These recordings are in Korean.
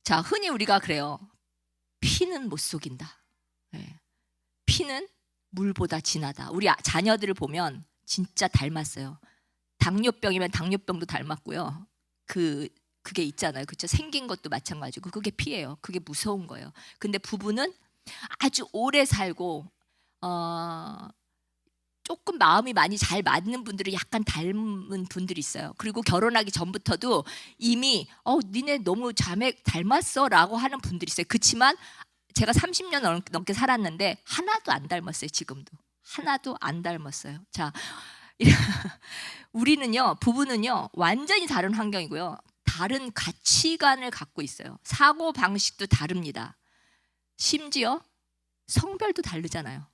자, 흔히 우리가 그래요. 피는 못 속인다. 네. 피는 물보다 진하다. 우리 자녀들을 보면 진짜 닮았어요. 당뇨병이면 당뇨병도 닮았고요. 그게 있잖아요. 그렇죠? 생긴 것도 마찬가지고 그게 피예요. 그게 무서운 거예요. 근데 부부는 아주 오래 살고 조금 마음이 많이 잘 맞는 분들은 약간 닮은 분들이 있어요. 그리고 결혼하기 전부터도 이미 니네 너무 자매 닮았어라고 하는 분들이 있어요. 그렇지만 제가 30년 넘게 살았는데 하나도 안 닮았어요. 지금도 하나도 안 닮았어요. 자, 우리는요, 부부는요, 완전히 다른 환경이고요, 다른 가치관을 갖고 있어요. 사고 방식도 다릅니다. 심지어 성별도 다르잖아요.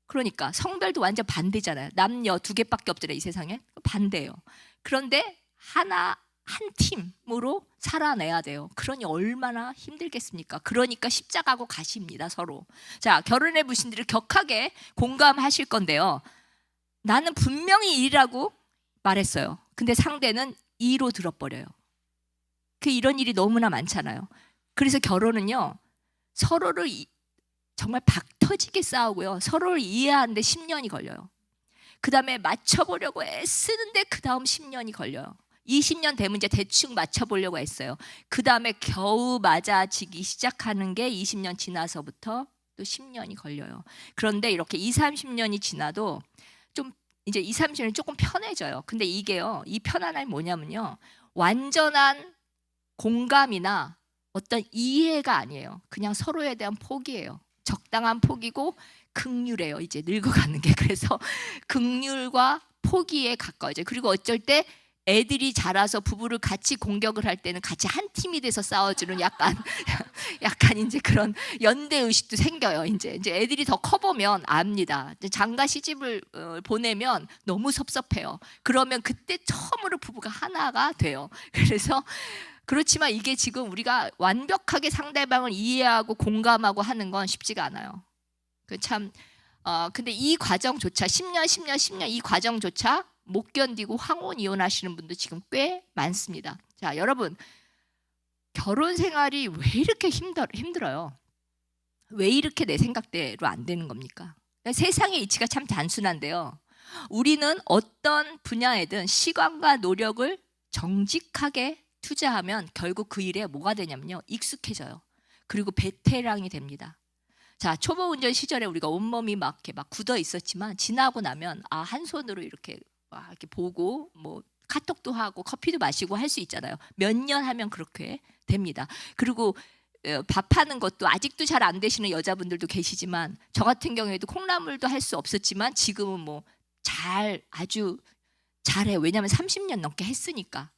그러니까 성별도 완전 반대잖아요. 남녀 두 개밖에 없잖아요, 이 세상에. 반대예요. 그런데 한 팀으로 살아내야 돼요. 그러니 얼마나 힘들겠습니까? 그러니까 십자가고 가십니다, 서로. 자, 결혼해 보신 분들은 격하게 공감하실 건데요. 나는 분명히 1이라고 말했어요. 근데 상대는 2로 들어버려요. 이런 일이 너무나 많잖아요. 그래서 결혼은요, 서로를 정말 박 터지게 싸우고요, 서로를 이해하는데 10년이 걸려요. 그 다음에 맞춰보려고 애쓰는데 그 다음 10년이 걸려요. 20년 되면 이제 대충 맞춰보려고 했어요. 그 다음에 겨우 맞아지기 시작하는 게 20년 지나서부터 또 10년이 걸려요. 그런데 이렇게 20, 30년이 지나도 좀 이제 20, 30년이 조금 편해져요. 근데 이게요, 이 편안함이 뭐냐면요, 완전한 공감이나 어떤 이해가 아니에요. 그냥 서로에 대한 포기예요. 적당한 포기고 긍휼해요. 이제 늙어가는 게. 그래서 긍휼과 포기에 가까워져요. 그리고 어쩔 때 애들이 자라서 부부를 같이 공격을 할 때는 같이 한 팀이 돼서 싸워주는 약간 이제 그런 연대 의식도 생겨요. 이제 애들이 더 커보면 압니다. 장가 시집을 보내면 너무 섭섭해요. 그러면 그때 처음으로 부부가 하나가 돼요. 그래서 그렇지만 이게 지금 우리가 완벽하게 상대방을 이해하고 공감하고 하는 건 쉽지가 않아요. 근데 이 과정조차 10년 이 과정조차 못 견디고 황혼 이혼하시는 분도 지금 꽤 많습니다. 자, 여러분, 결혼 생활이 왜 이렇게 힘들어요? 왜 이렇게 내 생각대로 안 되는 겁니까? 세상의 이치가 참 단순한데요, 우리는 어떤 분야에든 시간과 노력을 정직하게 투자하면 결국 그 일에 뭐가 되냐면요, 익숙해져요. 그리고 베테랑이 됩니다. 자, 초보 운전 시절에 우리가 온몸이 막 굳어 있었지만 지나고 나면 한 손으로 이렇게 보고 뭐 카톡도 하고 커피도 마시고 할 수 있잖아요. 몇 년 하면 그렇게 됩니다. 그리고 밥하는 것도 아직도 잘 안 되시는 여자분들도 계시지만, 저 같은 경우에도 콩나물도 할 수 없었지만 지금은 뭐 아주 잘해요. 왜냐하면 30년 넘게 했으니까.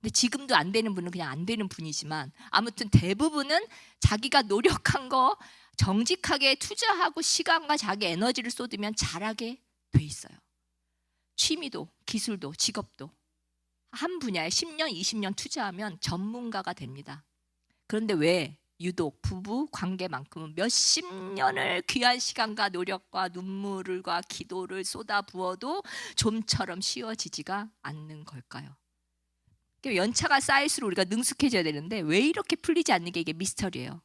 근데 지금도 안 되는 분은 그냥 안 되는 분이지만, 아무튼 대부분은 자기가 노력한 거 정직하게 투자하고 시간과 자기 에너지를 쏟으면 잘하게 돼 있어요. 취미도 기술도 직업도 한 분야에 10년, 20년 투자하면 전문가가 됩니다. 그런데 왜 유독 부부 관계만큼은 몇십 년을 귀한 시간과 노력과 눈물과 기도를 쏟아부어도 좀처럼 쉬워지지가 않는 걸까요? 연차가 쌓일수록 우리가 능숙해져야 되는데 왜 이렇게 풀리지 않는 게 이게 미스터리예요.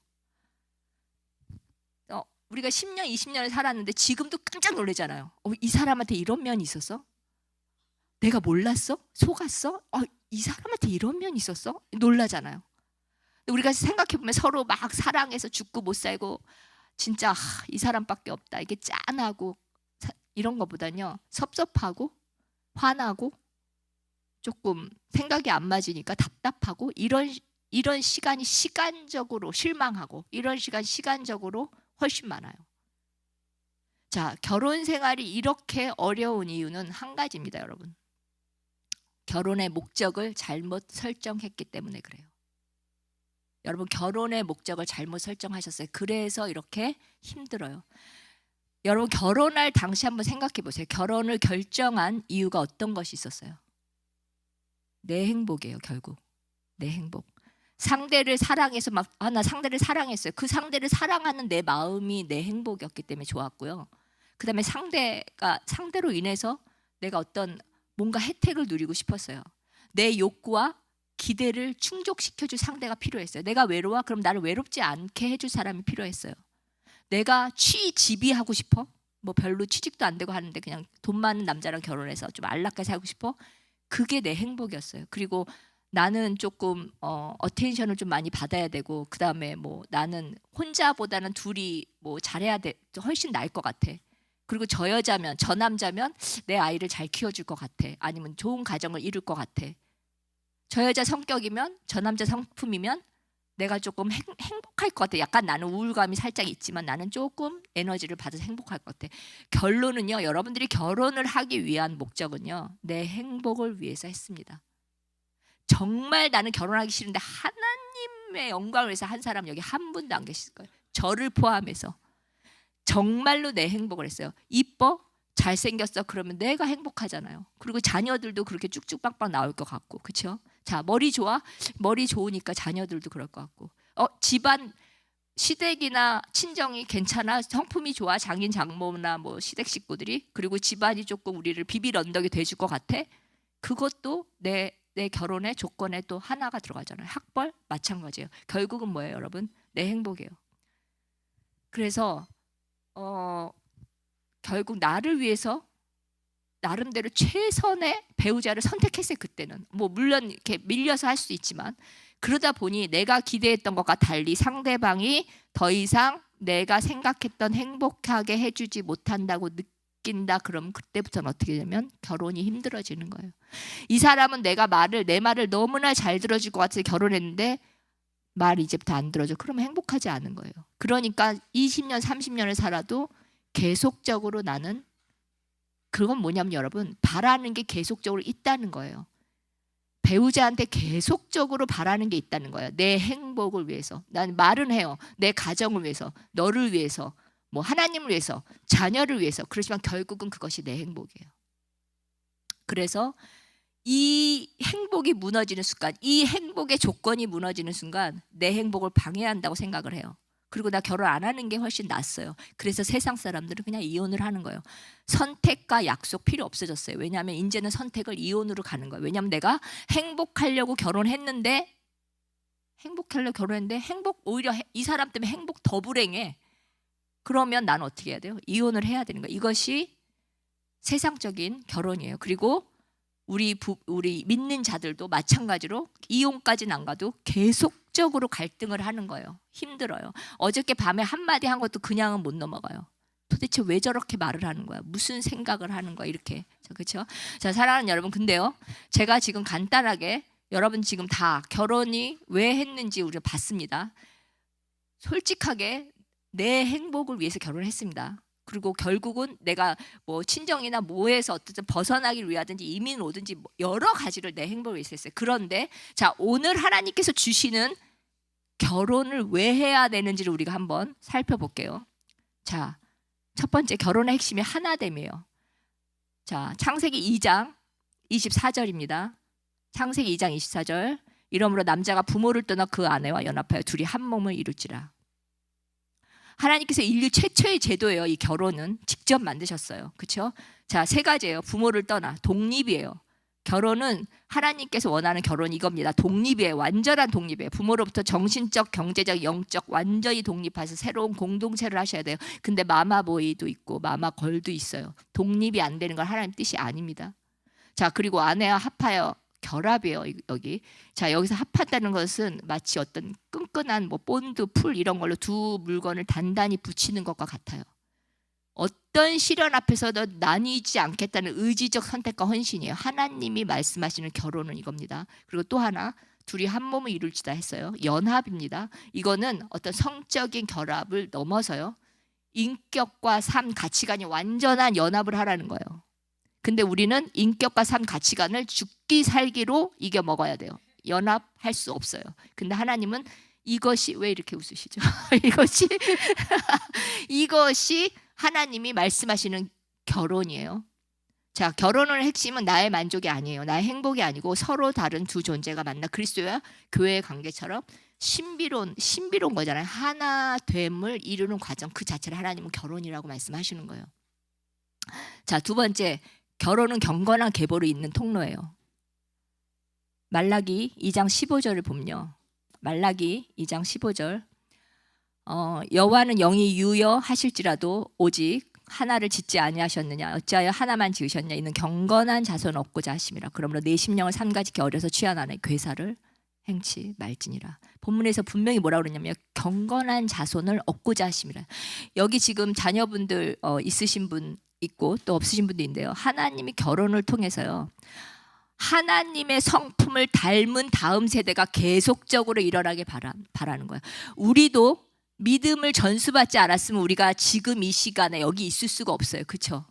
우리가 10년, 20년을 살았는데 지금도 깜짝 놀라잖아요. 이 사람한테 이런 면이 있었어? 내가 몰랐어? 속았어? 이 사람한테 이런 면이 있었어? 놀라잖아요. 우리가 생각해보면 서로 막 사랑해서 죽고 못 살고 진짜 이 사람밖에 없다, 이게 짠하고 이런 것보다는요, 섭섭하고 화나고 조금 생각이 안 맞으니까 답답하고 이런 시간이 시간적으로 실망하고 이런 시간적으로 훨씬 많아요. 자, 결혼 생활이 이렇게 어려운 이유는 한 가지입니다, 여러분. 결혼의 목적을 잘못 설정했기 때문에 그래요. 여러분, 결혼의 목적을 잘못 설정하셨어요. 그래서 이렇게 힘들어요. 여러분, 결혼할 당시 한번 생각해 보세요. 결혼을 결정한 이유가 어떤 것이 있었어요? 내 행복이에요, 결국. 내 행복. 상대를 사랑해서 나 상대를 사랑했어요. 그 상대를 사랑하는 내 마음이 내 행복이었기 때문에 좋았고요. 그 다음에 상대로 인해서 내가 어떤 뭔가 혜택을 누리고 싶었어요. 내 욕구와 기대를 충족시켜줄 상대가 필요했어요. 내가 외로워? 그럼 나를 외롭지 않게 해줄 사람이 필요했어요. 내가 취직이 하고 싶어? 뭐 별로 취직도 안 되고 하는데 그냥 돈 많은 남자랑 결혼해서 좀 안락하게 살고 싶어? 그게 내 행복이었어요. 그리고 나는 조금 어텐션을 좀 많이 받아야 되고, 그 다음에 뭐 나는 혼자보다는 둘이 뭐 잘해야 돼, 훨씬 나을 것 같아. 그리고 저 여자면, 저 남자면 내 아이를 잘 키워줄 것 같아. 아니면 좋은 가정을 이룰 것 같아. 저 여자 성격이면, 저 남자 성품이면 내가 조금 행복할 것 같아. 약간 나는 우울감이 살짝 있지만 나는 조금 에너지를 받아서 행복할 것 같아. 결론은요, 여러분들이 결혼을 하기 위한 목적은요, 내 행복을 위해서 했습니다. 정말 나는 결혼하기 싫은데 하나님의 영광을 위해서 한 사람 여기 한 분도 안 계실 거예요. 저를 포함해서. 정말로 내 행복을 했어요. 이뻐? 잘생겼어? 그러면 내가 행복하잖아요. 그리고 자녀들도 그렇게 쭉쭉 빵빵 나올 것 같고, 그렇죠? 자, 머리 좋아? 머리 좋으니까 자녀들도 그럴 것 같고, 집안 시댁이나 친정이 괜찮아? 성품이 좋아? 장인 장모나 뭐 시댁 식구들이, 그리고 집안이 조금 우리를 비빌 언덕이 돼줄 것 같아? 그것도 내 결혼의 조건에 또 하나가 들어가잖아요. 학벌 마찬가지예요. 결국은 뭐예요, 여러분? 내 행복이에요. 그래서 결국 나를 위해서 나름대로 최선의 배우자를 선택했어요. 그때는 뭐 물론 이렇게 밀려서 할 수 있지만, 그러다 보니 내가 기대했던 것과 달리 상대방이 더 이상 내가 생각했던 행복하게 해주지 못한다고 느낀다. 그럼 그때부터는 어떻게 되면 결혼이 힘들어지는 거예요. 이 사람은 내 말을 너무나 잘 들어줄 것 같아서 결혼했는데 말 이제부터 안 들어줘. 그러면 행복하지 않은 거예요. 그러니까 20년 30년을 살아도 계속적으로 나는, 그건 뭐냐면 여러분, 바라는 게 계속적으로 있다는 거예요. 배우자한테 계속적으로 바라는 게 있다는 거예요. 내 행복을 위해서. 난 말은 해요. 내 가정을 위해서, 너를 위해서, 뭐 하나님을 위해서, 자녀를 위해서. 그렇지만 결국은 그것이 내 행복이에요. 그래서 이 행복이 무너지는 순간, 이 행복의 조건이 무너지는 순간 내 행복을 방해한다고 생각을 해요. 그리고 나 결혼 안 하는 게 훨씬 낫어요. 그래서 세상 사람들은 그냥 이혼을 하는 거예요. 선택과 약속 필요 없어졌어요. 왜냐하면 이제는 선택을 이혼으로 가는 거예요. 왜냐하면 내가 행복하려고 결혼했는데 오히려 이 사람 때문에 행복 더 불행해. 그러면 나는 어떻게 해야 돼요? 이혼을 해야 되는 거예요. 이것이 세상적인 결혼이에요. 그리고 우리 믿는 자들도 마찬가지로 이혼까지는 안 가도 계속적으로 갈등을 하는 거예요. 힘들어요. 어저께 밤에 한마디 한 것도 그냥은 못 넘어가요. 도대체 왜 저렇게 말을 하는 거야? 무슨 생각을 하는 거야? 이렇게. 그렇죠? 자, 사랑하는 여러분, 근데요, 제가 지금 간단하게 여러분 지금 다 결혼이 왜 했는지 우리가 봤습니다. 솔직하게 내 행복을 위해서 결혼했습니다. 그리고 결국은 내가 뭐 친정이나 뭐에서 어쨌든 벗어나기를 위하든지 이민 오든지 뭐 여러 가지를 내 행복을 위해서 했어요. 그런데 자, 오늘 하나님께서 주시는 결혼을 왜 해야 되는지를 우리가 한번 살펴볼게요. 자, 첫 번째, 결혼의 핵심이 하나됨이에요. 자, 창세기 2장 24절입니다. 창세기 2장 24절. 이러므로 남자가 부모를 떠나 그 아내와 연합하여 둘이 한 몸을 이룰지라. 하나님께서 인류 최초의 제도예요. 이 결혼은 직접 만드셨어요. 그렇죠? 자, 세 가지예요. 부모를 떠나 독립이에요. 결혼은 하나님께서 원하는 결혼 이겁니다. 독립이에요. 완전한 독립이에요. 부모로부터 정신적, 경제적, 영적 완전히 독립해서 새로운 공동체를 하셔야 돼요. 근데 마마보이도 있고 마마걸도 있어요. 독립이 안 되는 건 하나님 뜻이 아닙니다. 자, 그리고 아내와 합하여 결합이에요. 여기. 자, 여기서 합한다는 것은 마치 어떤 끈끈한 뭐 본드, 풀 이런 걸로 두 물건을 단단히 붙이는 것과 같아요. 어떤 시련 앞에서도 나뉘지 않겠다는 의지적 선택과 헌신이에요. 하나님이 말씀하시는 결혼은 이겁니다. 그리고 또 하나, 둘이 한 몸을 이룰지다 했어요. 연합입니다. 이거는 어떤 성적인 결합을 넘어서요, 인격과 삶, 가치관이 완전한 연합을 하라는 거예요. 근데 우리는 인격과 삶, 가치관을 죽기 살기로 이겨 먹어야 돼요. 연합할 수 없어요. 근데 하나님은 이것이, 왜 이렇게 웃으시죠? 이것이 하나님이 말씀하시는 결혼이에요. 자, 결혼의 핵심은 나의 만족이 아니에요. 나의 행복이 아니고 서로 다른 두 존재가 만나 그리스도와 교회의 관계처럼 신비로운 거잖아요. 하나됨을 이루는 과정 그 자체를 하나님은 결혼이라고 말씀하시는 거예요. 자, 두 번째, 결혼은 경건한 계보를 잇는 통로예요. 말라기 2장 15절을 보면요. 말라기 2장 15절. 여호와는 영이 유여하실지라도 오직 하나를 짓지 아니하셨느냐 어찌하여 하나만 지으셨냐 이는 경건한 자손 얻고자 하심이라. 그러므로 내 심령을 삼가지게 어려서 취한 안에 괴사를 행치 말지니라. 본문에서 분명히 뭐라고 그러냐면 경건한 자손을 얻고자 하심이라. 여기 지금 자녀분들 있으신 분 있고 또 없으신 분도 있는데요. 하나님이 결혼을 통해서요. 하나님의 성품을 닮은 다음 세대가 계속적으로 일어나게 바라는 거예요. 우리도 믿음을 전수받지 않았으면 우리가 지금 이 시간에 여기 있을 수가 없어요. 그렇죠?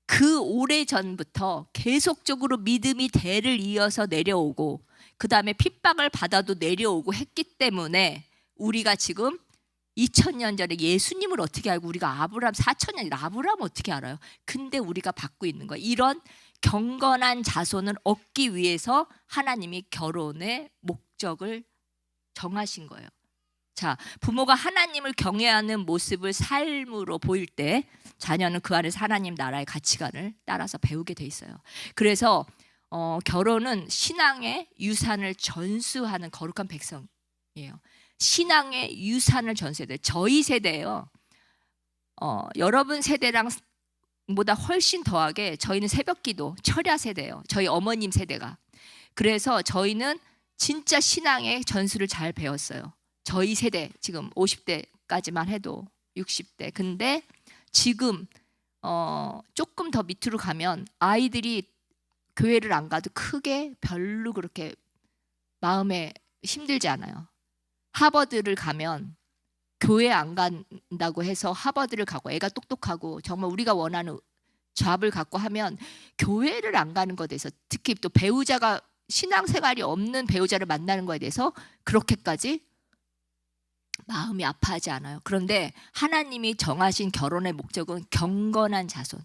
그 오래전부터 계속적으로 믿음이 대를 이어서 내려오고 그 다음에 핍박을 받아도 내려오고 했기 때문에 우리가 지금 2000년 전에 예수님을 어떻게 알고 우리가 아브라함 4000년 아브라함 어떻게 알아요? 근데 우리가 받고 있는 거예요. 이런 경건한 자손을 얻기 위해서 하나님이 결혼의 목적을 정하신 거예요. 자, 부모가 하나님을 경외하는 모습을 삶으로 보일 때 자녀는 그 안에서 하나님 나라의 가치관을 따라서 배우게 돼 있어요. 그래서 결혼은 신앙의 유산을 전수하는 거룩한 백성이에요. 신앙의 유산을 전수해야 돼요. 저희 세대예요. 여러분 세대랑 보다 훨씬 더하게 저희는 새벽기도 철야 세대예요. 저희 어머님 세대가. 그래서 저희는 진짜 신앙의 전수를 잘 배웠어요. 저희 세대 지금 50대까지만 해도 60대. 근데 지금 조금 더 밑으로 가면 아이들이 교회를 안 가도 크게 별로 그렇게 마음에 힘들지 않아요. 하버드를 가면 교회 안 간다고 해서 하버드를 가고 애가 똑똑하고 정말 우리가 원하는 잡을 갖고 하면 교회를 안 가는 것에 대해서 특히 또 배우자가 신앙생활이 없는 배우자를 만나는 것에 대해서 그렇게까지 마음이 아파하지 않아요. 그런데 하나님이 정하신 결혼의 목적은 경건한 자손,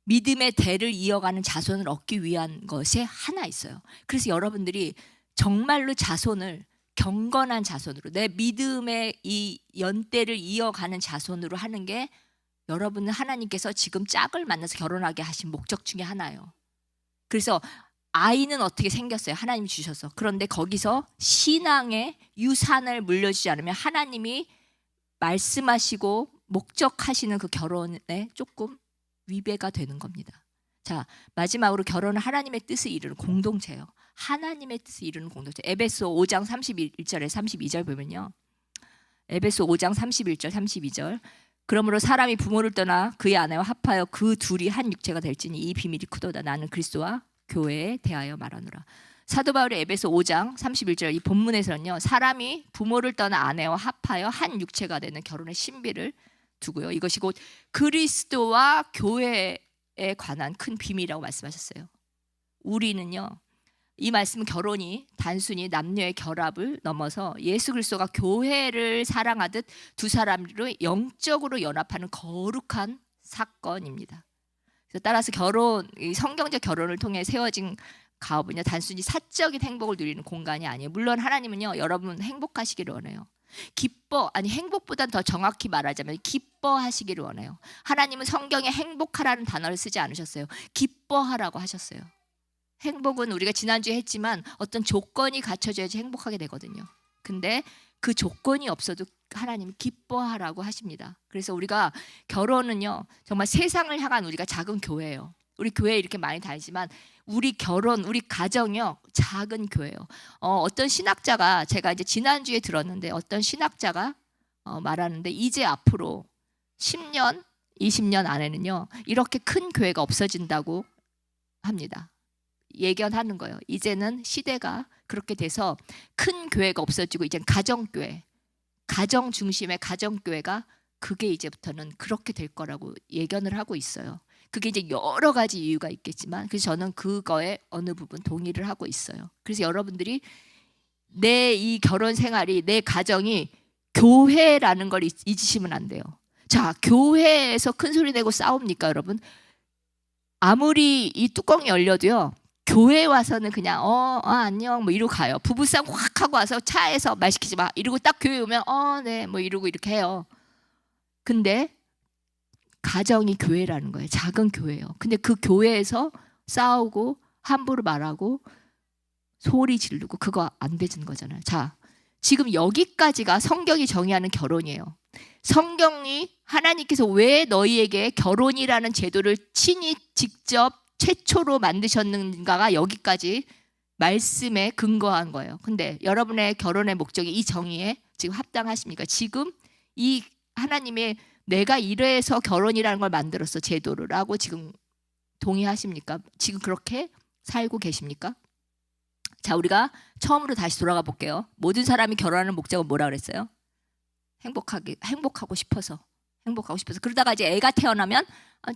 믿음의 대를 이어가는 자손을 얻기 위한 것이 하나 있어요. 그래서 여러분들이 정말로 자손을 경건한 자손으로 내 믿음의 이 연대를 이어가는 자손으로 하는 게 여러분은 하나님께서 지금 짝을 만나서 결혼하게 하신 목적 중에 하나예요. 그래서 아이는 어떻게 생겼어요? 하나님이 주셔서. 그런데 거기서 신앙의 유산을 물려주지 않으면 하나님이 말씀하시고 목적하시는 그 결혼에 조금 위배가 되는 겁니다. 자, 마지막으로 결혼은 하나님의 뜻을 이루는 공동체예요. 하나님의 뜻을 이루는 공동체. 에베소 5장 31절에 32절 보면요. 에베소 5장 31절 32절. 그러므로 사람이 부모를 떠나 그의 아내와 합하여 그 둘이 한 육체가 될지니 이 비밀이 크도다. 나는 그리스도와 교회에 대하여 말하노라. 사도 바울의 에베소 5장 31절 이 본문에서는요. 사람이 부모를 떠나 아내와 합하여 한 육체가 되는 결혼의 신비를 두고요. 이것이 곧 그리스도와 교회에 관한 큰 비밀이라고 말씀하셨어요. 우리는요. 이 말씀은 결혼이 단순히 남녀의 결합을 넘어서 예수 그리스도가 교회를 사랑하듯 두 사람으로 영적으로 연합하는 거룩한 사건입니다. 그래서 따라서 이 성경적 결혼을 통해 세워진 가업은요 단순히 사적인 행복을 누리는 공간이 아니에요. 물론 하나님은요 여러분 행복하시기를 원해요. 행복보다는 더 정확히 말하자면 기뻐하시기를 원해요. 하나님은 성경에 행복하라는 단어를 쓰지 않으셨어요. 기뻐하라고 하셨어요. 행복은 우리가 지난주에 했지만 어떤 조건이 갖춰져야지 행복하게 되거든요. 근데 그 조건이 없어도 하나님은 기뻐하라고 하십니다. 그래서 우리가 결혼은요 정말 세상을 향한 우리가 작은 교회예요. 우리 교회 이렇게 많이 다니지만 우리 결혼, 우리 가정이요 작은 교회예요. 어떤 신학자가 제가 이제 지난주에 들었는데 어떤 신학자가 말하는데 이제 앞으로 10년, 20년 안에는요 이렇게 큰 교회가 없어진다고 합니다. 예견하는 거예요. 이제는 시대가 그렇게 돼서 큰 교회가 없어지고 이제는 가정교회, 가정 중심의 가정교회가 그게 이제부터는 그렇게 될 거라고 예견을 하고 있어요. 그게 이제 여러 가지 이유가 있겠지만 그래서 저는 그거에 어느 부분 동의를 하고 있어요. 그래서 여러분들이 내 이 결혼 생활이 내 가정이 교회라는 걸 잊으시면 안 돼요. 자, 교회에서 큰 소리 내고 싸웁니까 여러분? 아무리 이 뚜껑이 열려도요 교회 와서는 그냥 안녕 뭐 이러고 가요. 부부싸움 확 하고 와서 차에서 말 시키지 마 이러고 딱 교회 오면 네 뭐 이러고 이렇게 해요. 근데 가정이 교회라는 거예요. 작은 교회예요. 근데 그 교회에서 싸우고 함부로 말하고 소리 지르고 그거 안 되는 거잖아요. 자, 지금 여기까지가 성경이 정의하는 결혼이에요. 성경이 하나님께서 왜 너희에게 결혼이라는 제도를 친히 직접 최초로 만드셨는가가 여기까지 말씀에 근거한 거예요. 근데 여러분의 결혼의 목적이 이 정의에 지금 합당하십니까? 지금 이 하나님의 내가 이래서 결혼이라는 걸 만들었어 제도를라고 지금 동의하십니까? 지금 그렇게 살고 계십니까? 자, 우리가 처음으로 다시 돌아가 볼게요. 모든 사람이 결혼하는 목적은 뭐라 그랬어요? 행복하고 싶어서. 그러다가 이제 애가 태어나면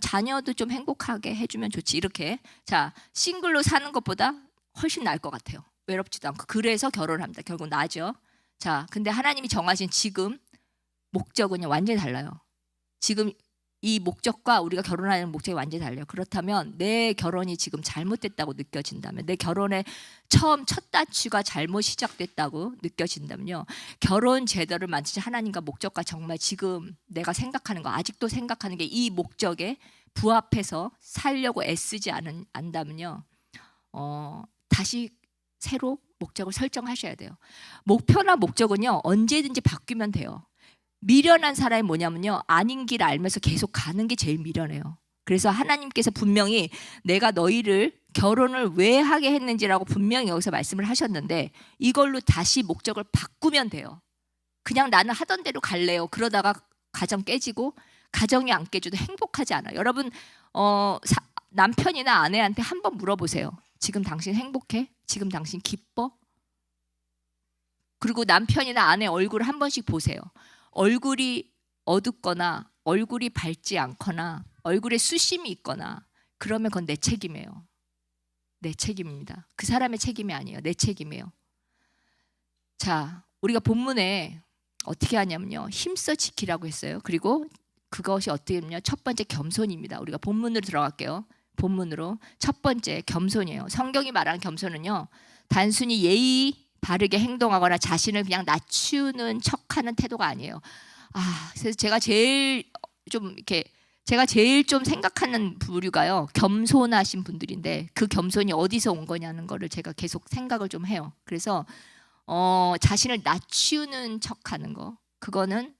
자녀도 좀 행복하게 해주면 좋지. 이렇게. 자, 싱글로 사는 것보다 훨씬 나을 것 같아요. 외롭지도 않고. 그래서 결혼합니다. 결국 나죠. 자, 근데 하나님이 정하신 지금 목적은요 완전히 달라요. 지금 이 목적과 우리가 결혼하는 목적이 완전히 달라요. 그렇다면 내 결혼이 지금 잘못됐다고 느껴진다면, 내 결혼의 첫 단추가 잘못 시작됐다고 느껴진다면요, 결혼 제도를 만드신 하나님과 목적과 정말 지금 내가 생각하는 거, 아직도 생각하는 게 이 목적에 부합해서 살려고 애쓰지 않다면요, 다시 새로 목적을 설정하셔야 돼요. 목표나 목적은요 언제든지 바뀌면 돼요. 미련한 사람이 뭐냐면요, 아닌 길 알면서 계속 가는 게 제일 미련해요. 그래서 하나님께서 분명히 내가 너희를 결혼을 왜 하게 했는지라고 분명히 여기서 말씀을 하셨는데, 이걸로 다시 목적을 바꾸면 돼요. 그냥 나는 하던 대로 갈래요. 그러다가 가정 깨지고, 가정이 안 깨져도 행복하지 않아요. 여러분 남편이나 아내한테 한번 물어보세요. 지금 당신 행복해? 지금 당신 기뻐? 그리고 남편이나 아내 얼굴을 한 번씩 보세요. 얼굴이 어둡거나 얼굴이 밝지 않거나 얼굴에 수심이 있거나 그러면 그건 내 책임이에요. 내 책임입니다. 그 사람의 책임이 아니에요. 내 책임이에요. 자, 우리가 본문에 어떻게 하냐면요, 힘써 지키라고 했어요. 그리고 그것이 어떻게 하냐면 첫 번째 겸손입니다. 우리가 본문으로 들어갈게요. 본문으로 첫 번째 겸손이에요. 성경이 말하는 겸손은요, 단순히 예의 바르게 행동하거나 자신을 그냥 낮추는 척하는 태도가 아니에요. 그래서 제가 제일 좀 생각하는 부류가요, 겸손하신 분들인데 그 겸손이 어디서 온 거냐는 거를 제가 계속 생각을 좀 해요. 그래서 자신을 낮추는 척하는 거, 그거는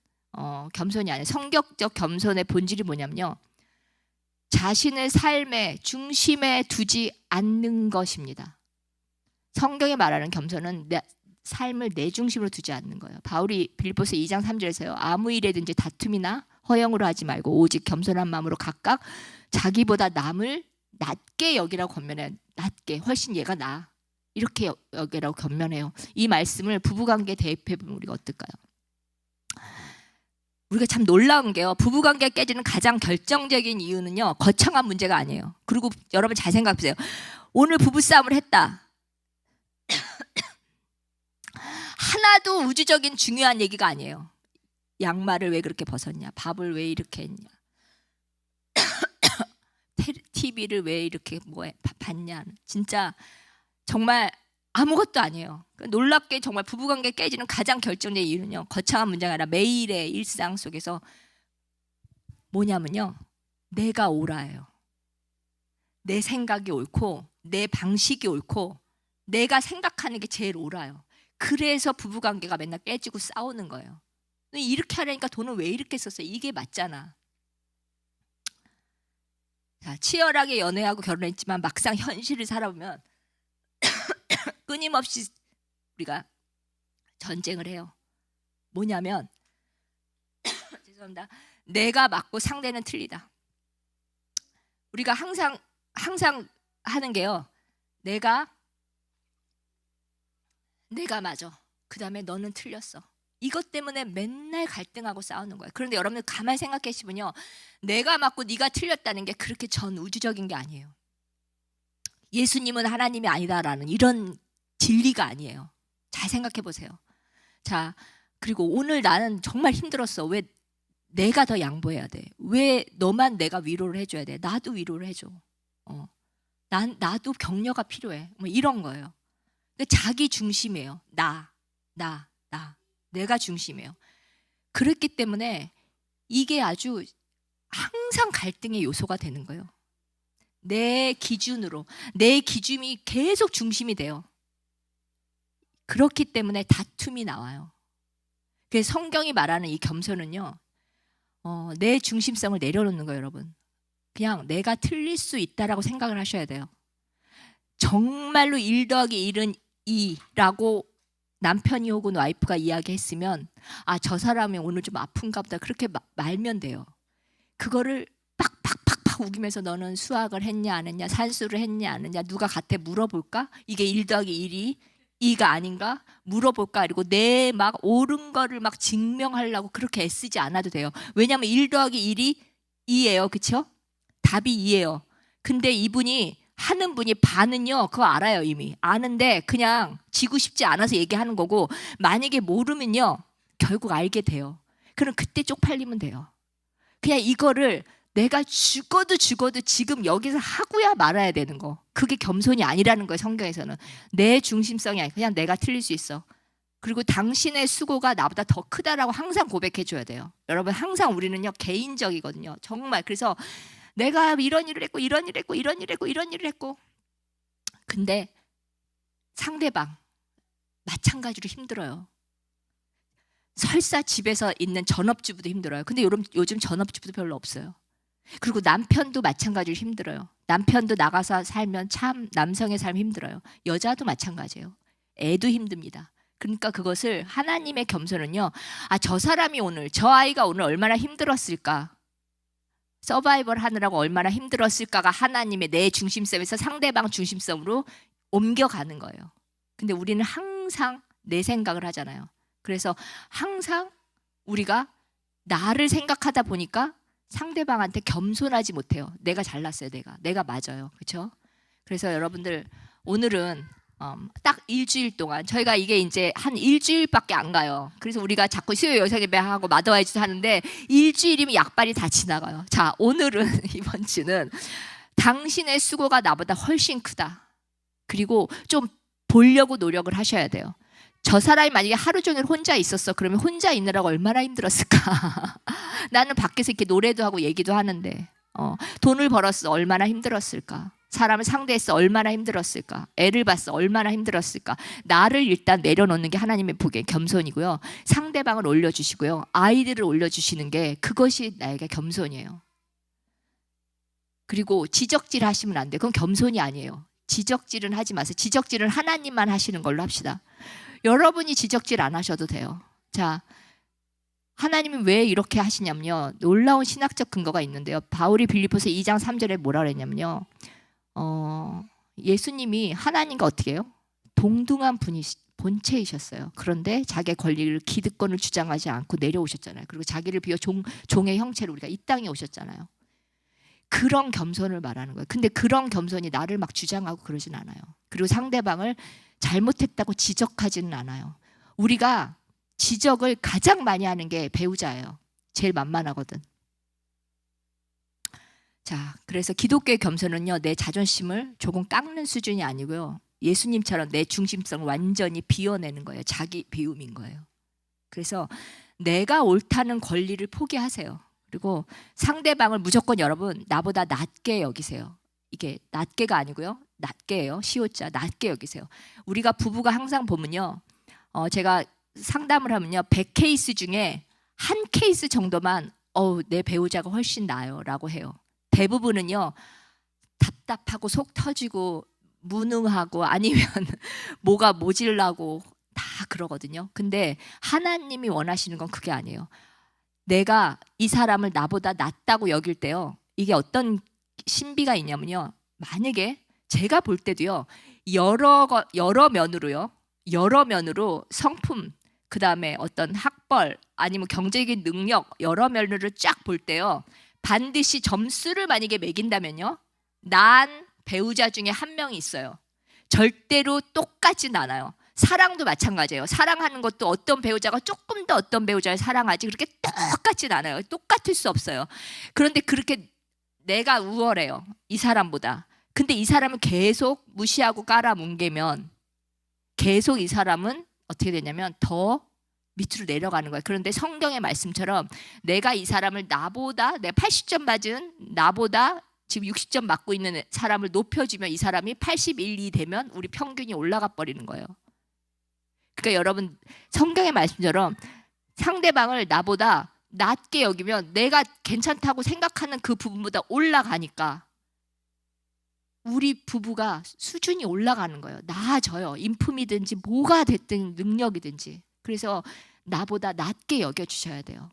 겸손이 아니에요. 성격적 겸손의 본질이 뭐냐면요, 자신을 삶의 중심에 두지 않는 것입니다. 성경이 말하는 겸손은 삶을 내 중심으로 두지 않는 거예요. 바울이 빌립보서 2장 3절에서요, 아무 일에든지 다툼이나 허영으로 하지 말고 오직 겸손한 마음으로 각각 자기보다 남을 낮게 여기라고 권면해요. 낮게, 훨씬 얘가 나, 이렇게 여기라고 권면해요. 이 말씀을 부부관계에 대입해보면 우리가 어떨까요? 우리가 참 놀라운 게요, 부부관계가 깨지는 가장 결정적인 이유는요 거창한 문제가 아니에요. 그리고 여러분 잘 생각해보세요. 오늘 부부싸움을 했다. 하나도 우주적인 중요한 얘기가 아니에요. 양말을 왜 그렇게 벗었냐, 밥을 왜 이렇게 했냐, TV를 왜 이렇게 봤냐, 진짜 정말 아무것도 아니에요. 놀랍게 정말 부부관계 깨지는 가장 결정적인 이유는요, 거창한 문제가 아니라 매일의 일상 속에서 뭐냐면요, 내가 옳아요. 내 생각이 옳고 내 방식이 옳고 내가 생각하는 게 제일 옳아요. 그래서 부부관계가 맨날 깨지고 싸우는 거예요. 이렇게 하려니까 돈을 왜 이렇게 썼어요? 이게 맞잖아. 자, 치열하게 연애하고 결혼했지만 막상 현실을 살아보면 끊임없이 우리가 전쟁을 해요. 뭐냐면 죄송합니다. 내가 맞고 상대는 틀리다. 우리가 항상 하는 게요, 내가 맞아, 그 다음에 너는 틀렸어. 이것 때문에 맨날 갈등하고 싸우는 거예요. 그런데 여러분들 가만히 생각해 보시면요, 내가 맞고 네가 틀렸다는 게 그렇게 전 우주적인 게 아니에요. 예수님은 하나님이 아니다라는 이런 진리가 아니에요. 잘 생각해 보세요. 자, 그리고 오늘 나는 정말 힘들었어. 왜 내가 더 양보해야 돼? 왜 너만 내가 위로를 해줘야 돼? 나도 위로를 해줘. 나도 격려가 필요해. 뭐 이런 거예요. 자기 중심이에요. 내가 중심이에요. 그렇기 때문에 이게 아주 항상 갈등의 요소가 되는 거예요. 내 기준이 계속 중심이 돼요. 그렇기 때문에 다툼이 나와요. 그래서 성경이 말하는 이 겸손은요, 내 중심성을 내려놓는 거예요, 여러분. 그냥 내가 틀릴 수 있다라고 생각을 하셔야 돼요. 정말로 1 더하기 1은 2라고 남편이 혹은 와이프가 이야기했으면 저 사람이 오늘 좀 아픈가 보다 그렇게 말면 돼요. 그거를 팍팍팍팍 우기면서 너는 수학을 했냐 안 했냐, 산수를 했냐 안 했냐, 누가 같아 물어볼까? 이게 1 더하기 1이 2가 아닌가? 물어볼까? 그리고 내 막 옳은 거를 막 증명하려고 그렇게 애쓰지 않아도 돼요. 왜냐하면 1 더하기 1이 2예요. 그렇죠? 답이 2예요. 근데 이분이 하는 분이 반은요, 그거 알아요. 이미 아는데 그냥 지고 싶지 않아서 얘기하는 거고, 만약에 모르면요 결국 알게 돼요. 그럼 그때 쪽팔리면 돼요. 그냥 이거를 내가 죽어도 지금 여기서 하고야 말아야 되는 거, 그게 겸손이 아니라는 거예요. 성경에서는 내 중심성이 아니라 그냥 내가 틀릴 수 있어. 그리고 당신의 수고가 나보다 더 크다라고 항상 고백해 줘야 돼요. 여러분, 항상 우리는요 개인적이거든요. 정말. 그래서 내가 이런 일을 했고 이런 일을 했고 이런 일을 했고 이런 일을 했고, 근데 상대방 마찬가지로 힘들어요. 설사 집에서 있는 전업주부도 힘들어요. 근데 요즘 전업주부도 별로 없어요. 그리고 남편도 마찬가지로 힘들어요. 남편도 나가서 살면 참 남성의 삶이 힘들어요. 여자도 마찬가지예요. 애도 힘듭니다. 그러니까 그것을 하나님의 겸손은요, 저 사람이 오늘, 저 아이가 오늘 얼마나 힘들었을까, 서바이벌 하느라고 얼마나 힘들었을까가 하나님의 내 중심성에서 상대방 중심성으로 옮겨가는 거예요. 근데 우리는 항상 내 생각을 하잖아요. 그래서 항상 우리가 나를 생각하다 보니까 상대방한테 겸손하지 못해요. 내가 잘났어요. 내가 맞아요. 그렇죠? 그래서 여러분들, 오늘은 딱 일주일 동안, 저희가 이게 이제 한 일주일밖에 안 가요. 그래서 우리가 자꾸 수요 여성 예배하고 마더와이즈도 하는데 일주일이면 약발이 다 지나가요. 자, 오늘은 이번 주는 당신의 수고가 나보다 훨씬 크다. 그리고 좀 보려고 노력을 하셔야 돼요. 저 사람이 만약에 하루 종일 혼자 있었어. 그러면 혼자 있느라고 얼마나 힘들었을까. 나는 밖에서 이렇게 노래도 하고 얘기도 하는데 돈을 벌었어. 얼마나 힘들었을까. 사람을 상대했어. 얼마나 힘들었을까. 애를 봤어. 얼마나 힘들었을까. 나를 일단 내려놓는 게 하나님의 복의 겸손이고요. 상대방을 올려주시고요. 아이들을 올려주시는 게, 그것이 나에게 겸손이에요. 그리고 지적질 하시면 안 돼요. 그건 겸손이 아니에요. 지적질은 하지 마세요. 지적질은 하나님만 하시는 걸로 합시다. 여러분이 지적질 안 하셔도 돼요. 자, 하나님이 왜 이렇게 하시냐면요, 놀라운 신학적 근거가 있는데요. 바울이 빌립보서 2장 3절에 뭐라 그랬냐면요, 예수님이 하나님과 어떻게 해요? 동등한 본체이셨어요. 그런데 자기의 권리를, 기득권을 주장하지 않고 내려오셨잖아요. 그리고 자기를 비워 종의 형체로 우리가 이 땅에 오셨잖아요. 그런 겸손을 말하는 거예요. 근데 그런 겸손이 나를 막 주장하고 그러진 않아요. 그리고 상대방을 잘못했다고 지적하지는 않아요. 우리가 지적을 가장 많이 하는 게 배우자예요. 제일 만만하거든. 자, 그래서 기독교의 겸손은요, 내 자존심을 조금 깎는 수준이 아니고요, 예수님처럼 내 중심성을 완전히 비워내는 거예요. 자기 비움인 거예요. 그래서 내가 옳다는 권리를 포기하세요. 그리고 상대방을 무조건 여러분 나보다 낮게 여기세요. 이게 낮게가 아니고요, 낮게예요. 시옷자, 낮게 여기세요. 우리가 부부가 항상 보면요, 제가 상담을 하면요, 100케이스 중에 한 케이스 정도만 내 배우자가 훨씬 나아요 라고 해요. 대부분은요, 답답하고 속 터지고 무능하고 아니면 뭐가 모질라고 다 그러거든요. 근데 하나님이 원하시는 건 그게 아니에요. 내가 이 사람을 나보다 낫다고 여길 때요, 이게 어떤 신비가 있냐면요, 만약에 제가 볼 때도요, 여러 면으로 성품, 그 다음에 어떤 학벌, 아니면 경제적인 능력, 여러 면으로 쫙 볼 때요, 반드시 점수를 만약에 매긴다면요, 난 배우자 중에 한 명이 있어요. 절대로 똑같진 않아요. 사랑도 마찬가지예요. 사랑하는 것도 어떤 배우자가 조금 더 어떤 배우자를 사랑하지 그렇게 똑같진 않아요. 똑같을 수 없어요. 그런데 그렇게 내가 우월해요, 이 사람보다. 근데 이 사람은 계속 무시하고 깔아뭉개면 계속 이 사람은 어떻게 되냐면 더 밑으로 내려가는 거예요. 그런데 성경의 말씀처럼 내가 이 사람을 나보다, 내가 80점 맞은 나보다 지금 60점 맞고 있는 사람을 높여주면 이 사람이 81, 2 되면 우리 평균이 올라가 버리는 거예요. 그러니까 여러분 성경의 말씀처럼 상대방을 나보다 낮게 여기면 내가 괜찮다고 생각하는 그 부분보다 올라가니까 우리 부부가 수준이 올라가는 거예요. 나아져요. 인품이든지 뭐가 됐든 능력이든지. 그래서 나보다 낮게 여겨주셔야 돼요.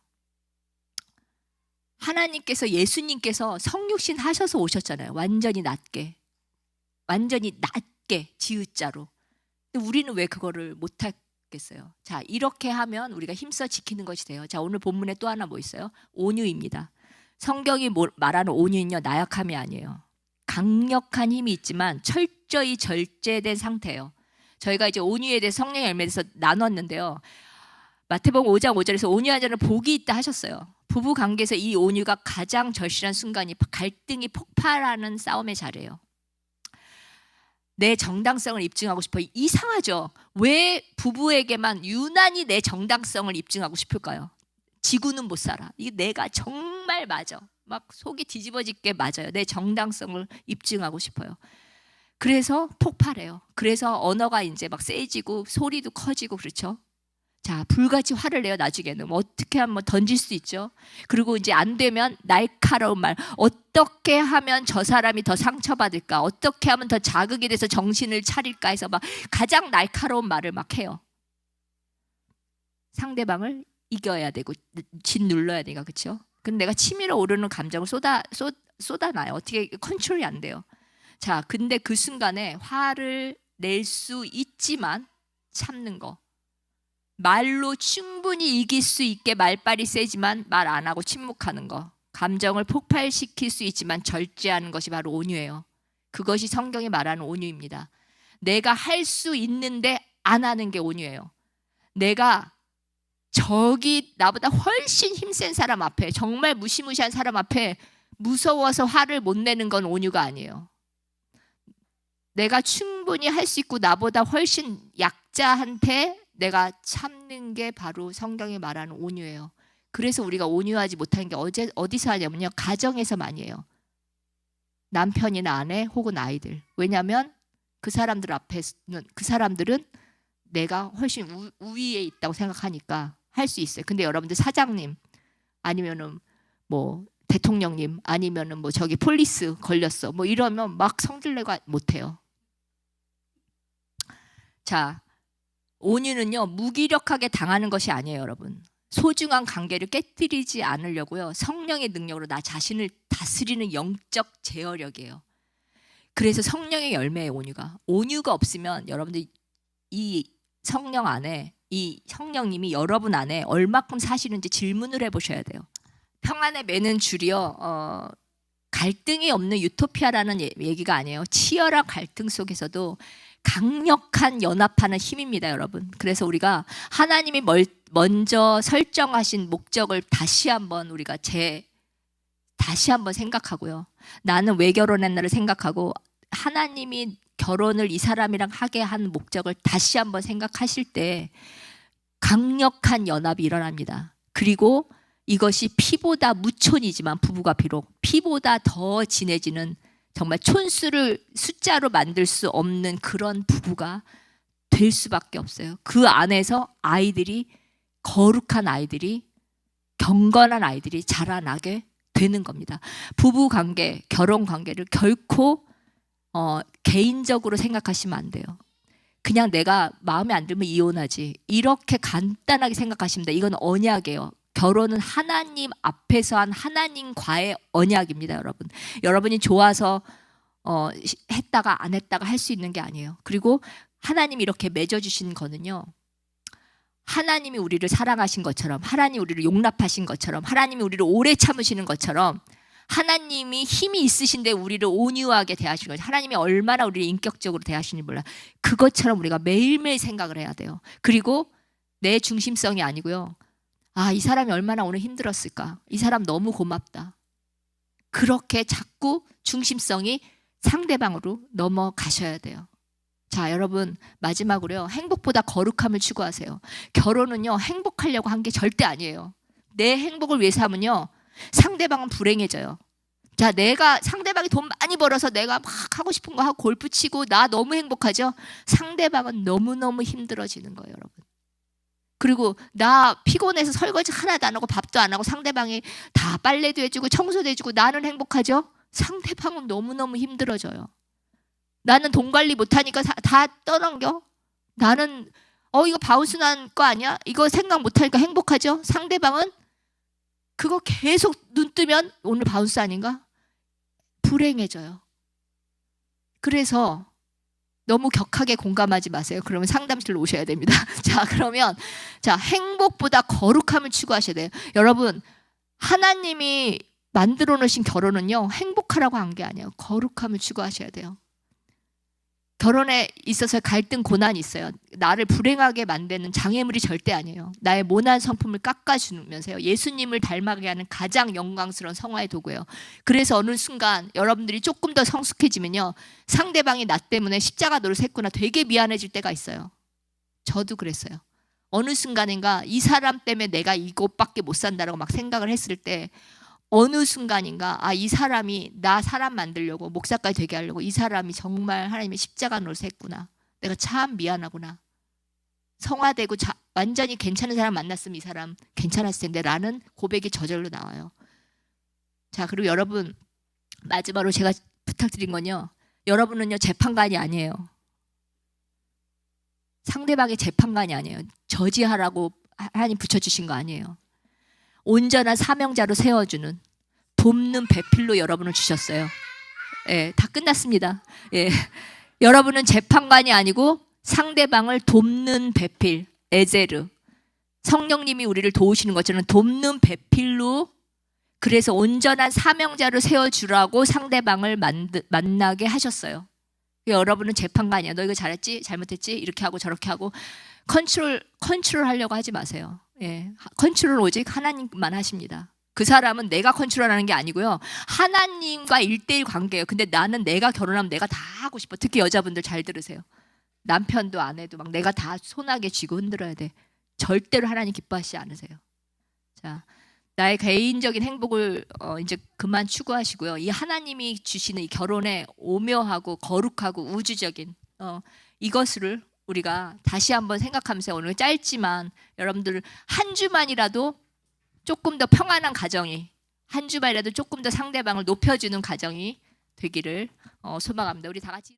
하나님께서 예수님께서 성육신 하셔서 오셨잖아요. 완전히 낮게. 완전히 낮게 지읒자로. 근데 우리는 왜 그거를 못하겠어요? 자, 이렇게 하면 우리가 힘써 지키는 것이 돼요. 자, 오늘 본문에 또 하나 뭐 있어요? 온유입니다. 성경이 말하는 온유는요, 나약함이 아니에요. 강력한 힘이 있지만 철저히 절제된 상태예요. 저희가 이제 온유에 대해 성령의 열매에 대해서 나눴는데요. 마태복음 5장 5절에서 온유한 자는 복이 있다 하셨어요. 부부 관계에서 이 온유가 가장 절실한 순간이 갈등이 폭발하는 싸움의 자리예요. 내 정당성을 입증하고 싶어요. 이상하죠? 왜 부부에게만 유난히 내 정당성을 입증하고 싶을까요? 지구는 못 살아. 이게 내가 정말 맞아. 막 속이 뒤집어지게 맞아요. 내 정당성을 입증하고 싶어요. 그래서 폭발해요. 그래서 언어가 이제 막 세지고 소리도 커지고 그렇죠. 자, 불같이 화를 내요. 나중에는 뭐 어떻게 하면 던질 수 있죠. 그리고 이제 안 되면 날카로운 말, 어떻게 하면 저 사람이 더 상처받을까, 어떻게 하면 더 자극이 돼서 정신을 차릴까 해서 막 가장 날카로운 말을 막 해요. 상대방을 이겨야 되고 짓눌러야 되니까. 그렇죠? 근데 내가 치밀어 오르는 감정을 쏟아놔요. 어떻게 컨트롤이 안 돼요. 자, 근데 그 순간에 화를 낼 수 있지만 참는 거. 말로 충분히 이길 수 있게 말빨이 세지만 말 안 하고 침묵하는 거. 감정을 폭발시킬 수 있지만 절제하는 것이 바로 온유예요. 그것이 성경이 말하는 온유입니다. 내가 할 수 있는데 안 하는 게 온유예요. 내가 저기 나보다 훨씬 힘센 사람 앞에, 정말 무시무시한 사람 앞에 무서워서 화를 못 내는 건 온유가 아니에요. 내가 충분히 할 수 있고 나보다 훨씬 약자한테 내가 참는 게 바로 성경이 말하는 온유예요. 그래서 우리가 온유하지 못하는 게 어디서 하냐면요, 가정에서 많이 해요. 남편이나 아내 혹은 아이들. 왜냐하면 그 사람들은 내가 훨씬 우위에 있다고 생각하니까 할 수 있어요. 근데 여러분들 사장님 아니면은 뭐 대통령님 아니면은 뭐 저기 폴리스 걸렸어 뭐 이러면 막 성질내가 못해요. 자, 온유는요 무기력하게 당하는 것이 아니에요. 여러분, 소중한 관계를 깨뜨리지 않으려고요, 성령의 능력으로 나 자신을 다스리는 영적 제어력이에요. 그래서 성령의 열매예요. 온유가 없으면 여러분들 이 성령 안에, 이 성령님이 여러분 안에 얼마큼 사시는지 질문을 해보셔야 돼요. 평안에 매는 줄이요, 갈등이 없는 유토피아라는 얘기가 아니에요. 치열한 갈등 속에서도 강력한 연합하는 힘입니다, 여러분. 그래서 우리가 하나님이 먼저 설정하신 목적을 다시 한번 생각하고요. 나는 왜 결혼했나를 생각하고 하나님이 결혼을 이 사람이랑 하게 한 목적을 다시 한번 생각하실 때 강력한 연합이 일어납니다. 그리고 이것이 피보다 무촌이지만, 부부가 비록 피보다 더 진해지는, 정말 숫자로 만들 수 없는 그런 부부가 될 수밖에 없어요. 그 안에서 거룩한 아이들이, 경건한 아이들이 자라나게 되는 겁니다. 부부 관계, 결혼 관계를 결코 개인적으로 생각하시면 안 돼요. 그냥 내가 마음에 안 들면 이혼하지, 이렇게 간단하게 생각하시면 돼요. 이건 언약이에요. 결혼은 하나님 앞에서 한 하나님과의 언약입니다, 여러분. 여러분이 좋아서 했다가 안 했다가 할 수 있는 게 아니에요. 그리고 하나님이 이렇게 맺어주신 거는요, 하나님이 우리를 사랑하신 것처럼, 하나님이 우리를 용납하신 것처럼, 하나님이 우리를 오래 참으시는 것처럼, 하나님이 힘이 있으신데 우리를 온유하게 대하시는 거죠. 하나님이 얼마나 우리를 인격적으로 대하시는지 몰라. 그것처럼 우리가 매일매일 생각을 해야 돼요. 그리고 내 중심성이 아니고요, 이 사람이 얼마나 오늘 힘들었을까, 이 사람 너무 고맙다, 그렇게 자꾸 중심성이 상대방으로 넘어가셔야 돼요. 자, 여러분, 마지막으로요, 행복보다 거룩함을 추구하세요. 결혼은요 행복하려고 한 게 절대 아니에요. 내 행복을 위해서 하면요 상대방은 불행해져요. 자, 내가 상대방이 돈 많이 벌어서 내가 막 하고 싶은 거 하고 골프 치고 나 너무 행복하죠? 상대방은 너무너무 힘들어지는 거예요, 여러분. 그리고 나 피곤해서 설거지 하나도 안 하고 밥도 안 하고 상대방이 다 빨래도 해주고 청소도 해주고 나는 행복하죠? 상대방은 너무너무 힘들어져요. 나는 돈 관리 못하니까 다 떠넘겨. 나는 이거 바운스 난 거 아니야? 이거 생각 못하니까 행복하죠? 상대방은 그거 계속 눈 뜨면 오늘 바운스 아닌가? 불행해져요. 그래서 너무 격하게 공감하지 마세요. 그러면 상담실로 오셔야 됩니다. 자, 그러면 행복보다 거룩함을 추구하셔야 돼요. 여러분, 하나님이 만들어 놓으신 결혼은요, 행복하라고 한 게 아니에요. 거룩함을 추구하셔야 돼요. 결혼에 있어서 갈등, 고난이 있어요. 나를 불행하게 만드는 장애물이 절대 아니에요. 나의 모난 성품을 깎아주면서요. 예수님을 닮아가게 하는 가장 영광스러운 성화의 도구예요. 그래서 어느 순간 여러분들이 조금 더 성숙해지면요, 상대방이 나 때문에 십자가 노릇 했구나 되게 미안해질 때가 있어요. 저도 그랬어요. 어느 순간인가 이 사람 때문에 내가 이것밖에 못 산다라고 막 생각을 했을 때 어느 순간인가 이 사람이 나 사람 만들려고 목사까지 되게 하려고 이 사람이 정말 하나님의 십자가 노릇을 했구나. 내가 참 미안하구나. 성화되고 완전히 괜찮은 사람 만났으면 이 사람 괜찮았을 텐데 라는 고백이 저절로 나와요. 자, 그리고 여러분, 마지막으로 제가 부탁드린 건요, 여러분은요 재판관이 아니에요. 상대방의 재판관이 아니에요. 저지하라고 하나님 붙여주신 거 아니에요. 온전한 사명자로 세워주는, 돕는 배필로 여러분을 주셨어요. 예, 다 끝났습니다. 예, 여러분은 재판관이 아니고 상대방을 돕는 배필, 에제르. 성령님이 우리를 도우시는 것처럼 돕는 배필로, 그래서 온전한 사명자로 세워주라고 상대방을 만나게 하셨어요. 여러분은 재판관이야. 너 이거 잘했지? 잘못했지? 이렇게 하고 저렇게 하고 컨트롤 하려고 하지 마세요. 예, 컨트롤 오직 하나님만 하십니다. 그 사람은 내가 컨트롤하는 게 아니고요, 하나님과 1대1 관계예요. 근데 나는 내가 결혼하면 내가 다 하고 싶어. 특히 여자분들 잘 들으세요. 남편도 아내도 막 내가 다 손아귀 쥐고 흔들어야 돼. 절대로 하나님 기뻐하시지 않으세요. 자, 나의 개인적인 행복을 이제 그만 추구하시고요. 이 하나님이 주시는 이 결혼의 오묘하고 거룩하고 우주적인 이것을 우리가 다시 한번 생각하면서, 오늘 짧지만 여러분들 한 주만이라도 조금 더 평안한 가정이, 한 주만이라도 조금 더 상대방을 높여주는 가정이 되기를 소망합니다. 우리 다 같이